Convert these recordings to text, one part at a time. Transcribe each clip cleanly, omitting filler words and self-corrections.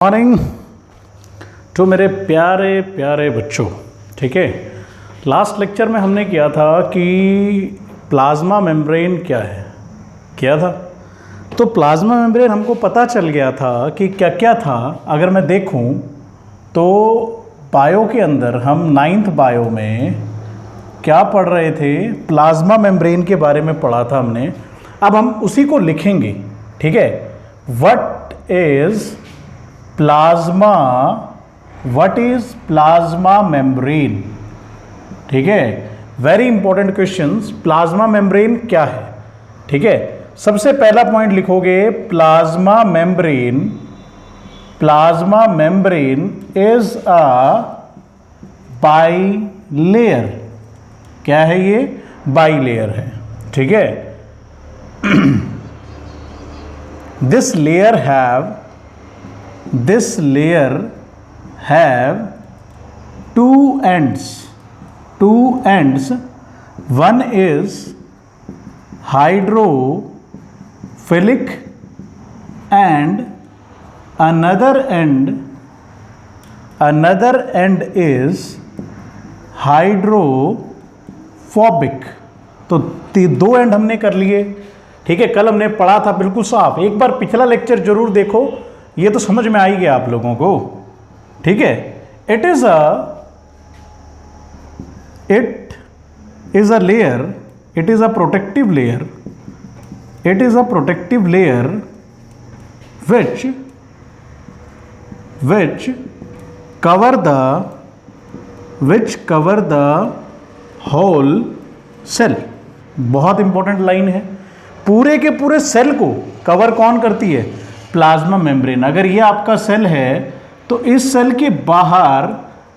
Morning to मेरे प्यारे प्यारे बच्चों। ठीक है, लास्ट लेक्चर में हमने किया था कि प्लाज्मा मेम्ब्रेन क्या है, किया था। तो प्लाज्मा मेम्ब्रेन हमको पता चल गया था कि क्या क्या था। अगर मैं देखूं तो बायो के अंदर हम 9th बायो में क्या पढ़ रहे थे, प्लाज्मा मेम्ब्रेन के बारे में पढ़ा था हमने। अब हम उसी को लिखेंगे। ठीक है, what is plasma, what is plasma membrane. ठीक है, very important questions. Plasma membrane क्या है? ठीक है, सबसे पहला पॉइंट लिखोगे plasma membrane. Plasma membrane is a bilayer. क्या है ये? बाइलेयर है। ठीक है, this layer have two ends. One is hydrophilic and another end is hydrophobic. तो दो एंड हमने कर लिए। ठीक है, कल हमने पढ़ा था बिल्कुल साफ। एक बार पिछला लेक्चर जरूर देखो, ये तो समझ में आ ही गया आप लोगों को। ठीक है, it is a layer, it is a protective layer, it is a protective layer which cover the whole cell। बहुत इंपॉर्टेंट लाइन है। पूरे के पूरे सेल को कवर कौन करती है? Plasma membrane. अगर ये आपका सेल है तो इस सेल के बाहर,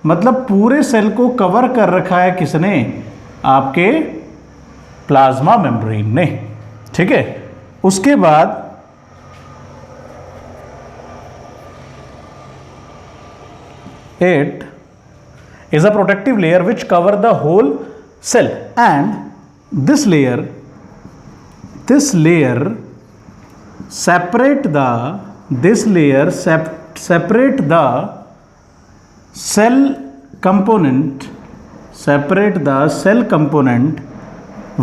मतलब पूरे सेल को कवर कर रखा है किसने? आपके प्लाज्मा मेम्ब्रेन ने। ठीक है, उसके बाद it is a protective layer which cover the whole cell, and this layer separate the cell component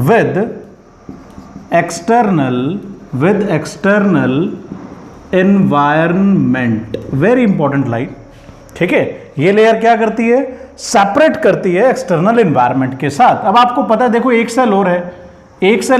with external environment। very important line। ठीक है, ये लेयर क्या करती है? सेपरेट करती है एक्सटर्नल एनवायरनमेंट के साथ। अब आपको पता है, देखो एक सेल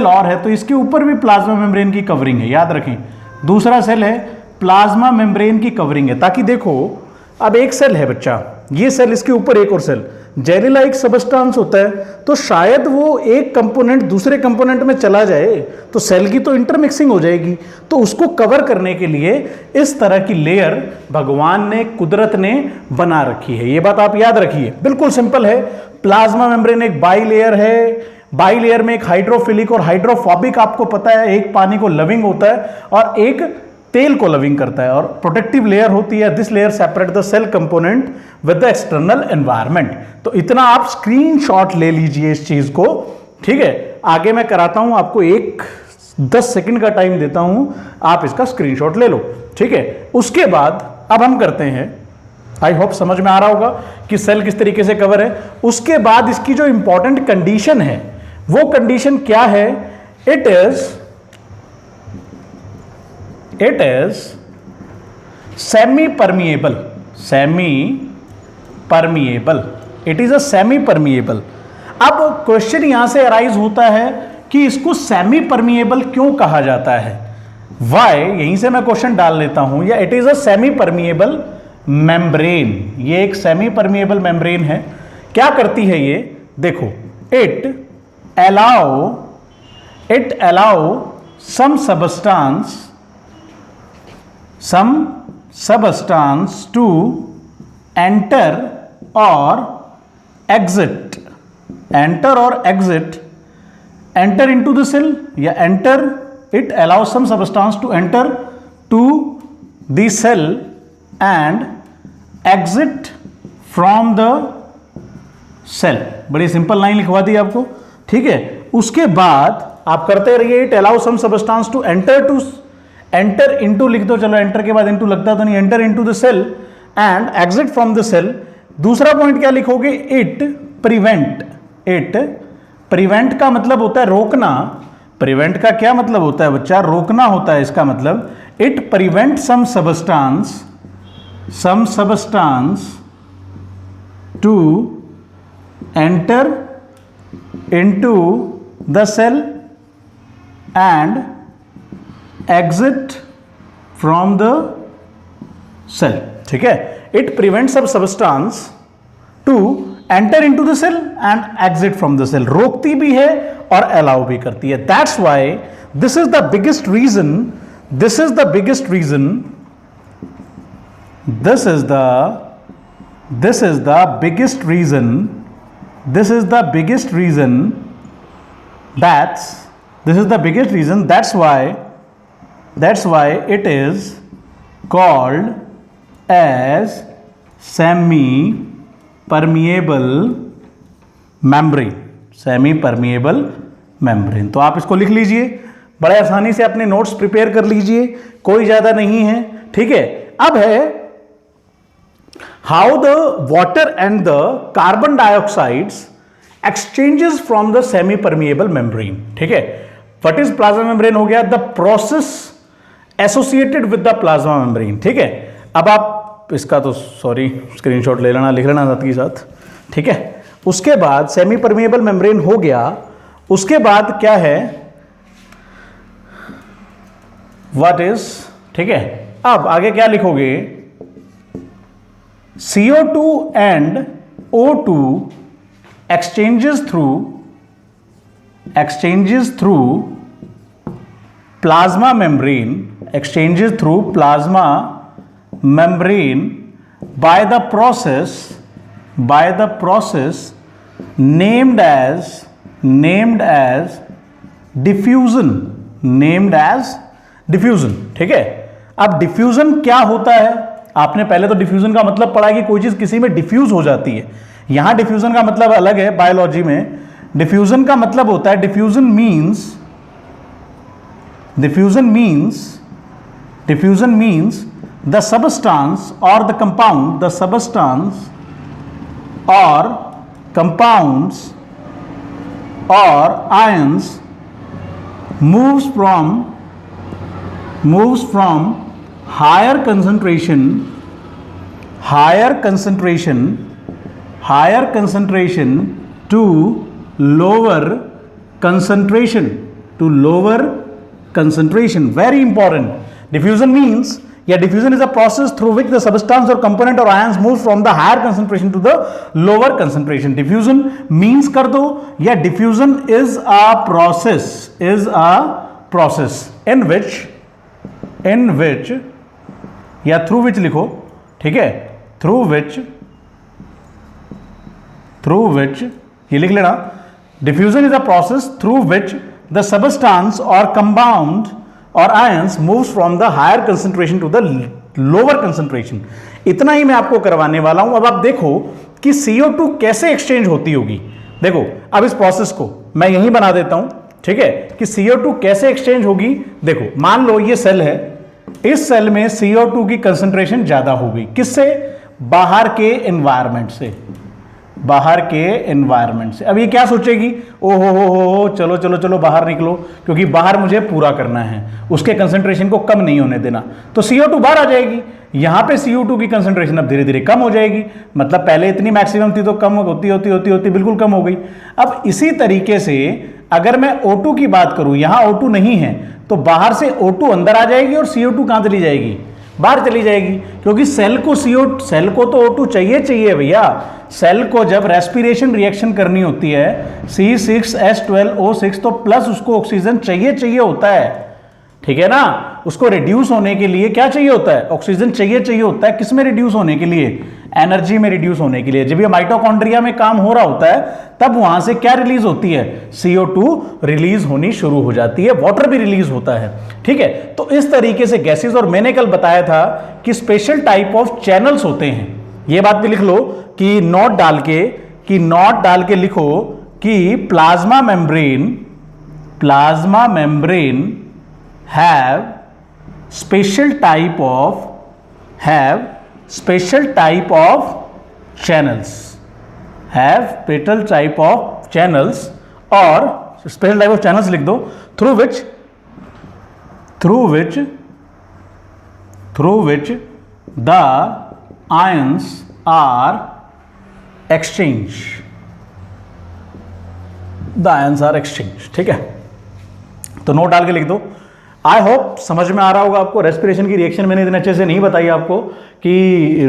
और है तो इसके ऊपर भी प्लाज्मा मेम्ब्रेन की कवरिंग है, याद रखें। दूसरा सेल है, प्लाज्मा मेम्ब्रेन की कवरिंग है, ताकि देखो अब एक सेल है बच्चा, ये सेल, इसके ऊपर एक और सेल, जेली लाइक सबस्टांस होता है, तो शायद वो एक कंपोनेंट दूसरे कंपोनेंट में चला जाए तो सेल की तो इंटरमिक्सिंग हो जाएगी। तो उसको कवर करने के लिए इस तरह की लेयर भगवान ने, कुदरत ने बना रखी है। ये बात आप याद रखिए, बिल्कुल सिंपल है। प्लाज्मा मेम्ब्रेन एक बाइलेयर है। बाइलेयर में एक हाइड्रोफिलिक और हाइड्रोफोबिक, आपको पता है, एक पानी को लविंग होता है और एक तेल को लविंग करता है, और प्रोटेक्टिव लेयर होती है। This layer separate the cell component with the external environment. तो इतना आप स्क्रीनशॉट ले लीजिए इस चीज को। ठीक है, आगे मैं कराता हूं आपको, 10 सेकंड का टाइम देता हूं, आप इसका स्क्रीनशॉट ले लो। ठीक है, उसके बाद अब हम करते हैं, आई होप समझ में आ रहा होगा कि सेल किस तरीके से कवर है। उसके बाद इसकी जो इंपॉर्टेंट कंडीशन है, वो कंडीशन क्या है? It is semi permeable. It is a semi permeable. अब क्वेश्चन यहां से अराइज होता है कि इसको सेमी परमिएबल क्यों कहा जाता है? वाई, यहीं से मैं क्वेश्चन डाल लेता हूं। या it is a semi permeable membrane. ये एक सेमी परमिएबल मेम्ब्रेन है। क्या करती है ये? देखो, it allow some substance to enter or exit into the cell, या it allows some substance to enter to the cell and exit from the cell। बड़ी सिंपल लाइन लिखवा दी आपको। ठीक है, उसके बाद आप करते रहिए, it allow some substance to enter into लिख दो, चलो एंटर के बाद इनटू लगता तो नहीं, enter into the cell and exit from the cell. दूसरा पॉइंट क्या लिखोगे, इट प्रिवेंट। इट प्रिवेंट का मतलब होता है रोकना। प्रिवेंट का क्या मतलब होता है बच्चा, रोकना होता है इसका मतलब। It prevent some substance to enter into the cell and exit from the cell. ठीक है, it prevents some substance to enter into the cell and exit from the cell. रोकती भी है और अलाउ भी करती है। That's why this is the biggest reason, this is the biggest reason, this is the biggest reason, this is the biggest reason, this is the biggest reason, that's why it is called as semi permeable membrane, semi permeable membrane। तो आप इसको लिख लीजिए, बड़े आसानी से अपने notes prepare कर लीजिए, कोई ज्यादा नहीं है। ठीक है, अब है how the water and the carbon dioxides exchanges from the semi permeable membrane. ठीक है, व्हाट इज प्लाज्मा मेम्ब्रेन हो गया, the process associated with the plasma membrane. ठीक है, अब आप इसका तो सॉरी स्क्रीनशॉट ले लेना, लिख लेना साथ के साथ। ठीक है, उसके बाद सेमी परमिएबल मेम्ब्रेन हो गया, उसके बाद क्या है, व्हाट इज, ठीक है, अब आगे क्या लिखोगे, CO2 and O2 exchanges through plasma membrane, exchanges through plasma membrane by the process named as diffusion, ठीक है। अब डिफ्यूजन क्या होता है, आपने पहले तो डिफ्यूजन का मतलब पढ़ा कि कोई चीज किसी में डिफ्यूज हो जाती है। यहां डिफ्यूजन का मतलब अलग है, बायोलॉजी में डिफ्यूजन का मतलब होता है, डिफ्यूजन मीन्स द सबस्टांस और द कंपाउंड, द सबस्टांस और कंपाउंड्स और ions moves from higher concentration to lower concentration, very important। diffusion means, diffusion is a process through which the substance or component or ions moves from the higher concentration to the lower concentration। diffusion means कर दो, diffusion is a process in which या through which लिखो, ठीक है, through which ये लिख लेना, diffusion is a process through which the substance or compound or ions moves from the higher concentration to the lower concentration। इतना ही मैं आपको करवाने वाला हूं। अब आप देखो कि CO2 कैसे एक्सचेंज होती होगी। देखो अब इस प्रोसेस को मैं यहीं बना देता हूं, ठीक है, कि CO2 कैसे एक्सचेंज होगी। देखो मान लो ये सेल है, इस सेल में CO2 की कंसंट्रेशन ज्यादा होगी, किससे, बाहर के एनवायरनमेंट से, अब ये क्या सोचेगी, ओहो चलो चलो चलो बाहर निकलो, क्योंकि बाहर मुझे पूरा करना है, उसके कंसंट्रेशन को कम नहीं होने देना। तो CO2 बाहर आ जाएगी, यहां पे CO2 की कंसंट्रेशन अब धीरे धीरे कम हो जाएगी, मतलब पहले इतनी मैक्सिमम थी तो कम होती बिल्कुल कम हो गई। अब इसी तरीके से अगर मैं O2 की बात करूं, यहां O2 नहीं है तो बाहर से O2 अंदर आ जाएगी और CO2 कहां चली जाएगी, बाहर चली जाएगी, क्योंकि सेल को तो O2 चाहिए भैया। सेल को जब रेस्पिरेशन रिएक्शन करनी होती है C6H12O6 तो प्लस उसको ऑक्सीजन चाहिए होता है, ठीक है ना। उसको रिड्यूस होने के लिए क्या चाहिए होता है, ऑक्सीजन चाहिए होता है। किस में रिड्यूस होने के लिए, एनर्जी में रिड्यूस होने के लिए। जब ये माइटोकॉन्ड्रिया में काम हो रहा होता है तब वहां से क्या रिलीज होती है, CO2 रिलीज होनी शुरू हो जाती है, वाटर भी रिलीज होता है, ठीक है। तो इस तरीके से गैसेस, और मैंने कल बताया था कि स्पेशल टाइप ऑफ चैनल्स होते हैं। ये बात भी लिख लो कि नोट डाल के लिखो कि plasma membrane have special type of have special type of channels, have special type of channels और special type of channels लिख दो through which the ions are exchanged, the ions are exchanged। ठीक है, तो नोट डाल के लिख दो। आई होप समझ में आ रहा होगा आपको। रेस्पिरेशन की रिएक्शन मैंने इतने अच्छे से नहीं बताई आपको कि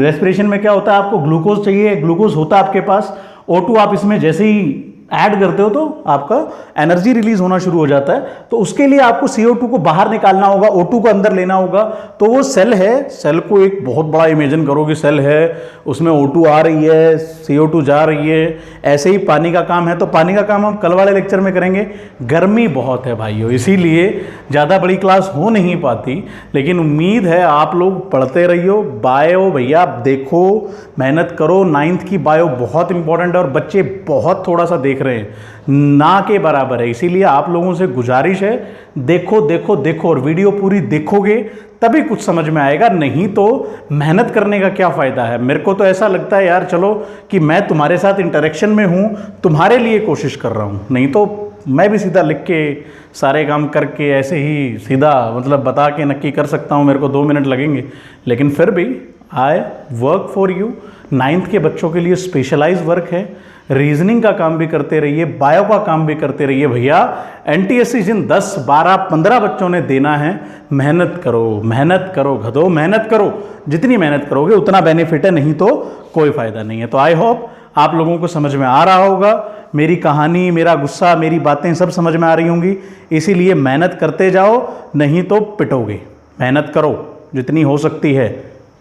रेस्पिरेशन में क्या होता है। आपको ग्लूकोज चाहिए, ग्लूकोज होता है आपके पास, O2 आप इसमें जैसे ही ऐड करते हो तो आपका एनर्जी रिलीज होना शुरू हो जाता है। तो उसके लिए आपको CO2 को बाहर निकालना होगा, O2 को अंदर लेना होगा। तो वो सेल है, सेल को एक बहुत बड़ा इमेजिन करो कि सेल है, उसमें O2 आ रही है, CO2 जा रही है। ऐसे ही पानी का काम है, तो पानी का काम हम कल वाले लेक्चर में करेंगे। गर्मी बहुत है भाइयों, इसीलिए ज़्यादा बड़ी क्लास हो नहीं पाती, लेकिन उम्मीद है आप लोग पढ़ते रहियो। बायो भैया देखो, मेहनत करो। 9th की बायो बहुत इंपॉर्टेंट है और बच्चे बहुत थोड़ा सा देख रहे हैं, ना के बराबर है। इसीलिए आप लोगों से गुजारिश है, देखो देखो देखो और वीडियो पूरी देखोगे तभी कुछ समझ में आएगा, नहीं तो मेहनत करने का क्या फ़ायदा है। मेरे को तो ऐसा लगता है यार चलो कि मैं तुम्हारे साथ इंटरेक्शन में हूँ, तुम्हारे लिए कोशिश कर रहा हूँ, नहीं तो मैं भी सीधा लिख के सारे काम करके ऐसे ही सीधा मतलब बता के नक्की कर सकता हूँ, मेरे को 2 मिनट लगेंगे। लेकिन फिर भी I work for you. 9th के बच्चों के लिए स्पेशलाइज वर्क है। रीजनिंग का काम भी करते रहिए, बायो का काम भी करते रहिए भैया। NTSC जिन 10, 12, 15 बच्चों ने देना है, मेहनत करो, मेहनत करो गधो, मेहनत करो। जितनी मेहनत करोगे उतना बेनिफिट है, नहीं तो कोई फ़ायदा नहीं है। तो आई होप आप लोगों को समझ में आ रहा होगा। मेरी कहानी, मेरा गुस्सा, मेरी बातें सब समझ में आ रही होंगी। इसीलिए मेहनत करते जाओ, नहीं तो पिटोगे। मेहनत करो जितनी हो सकती है।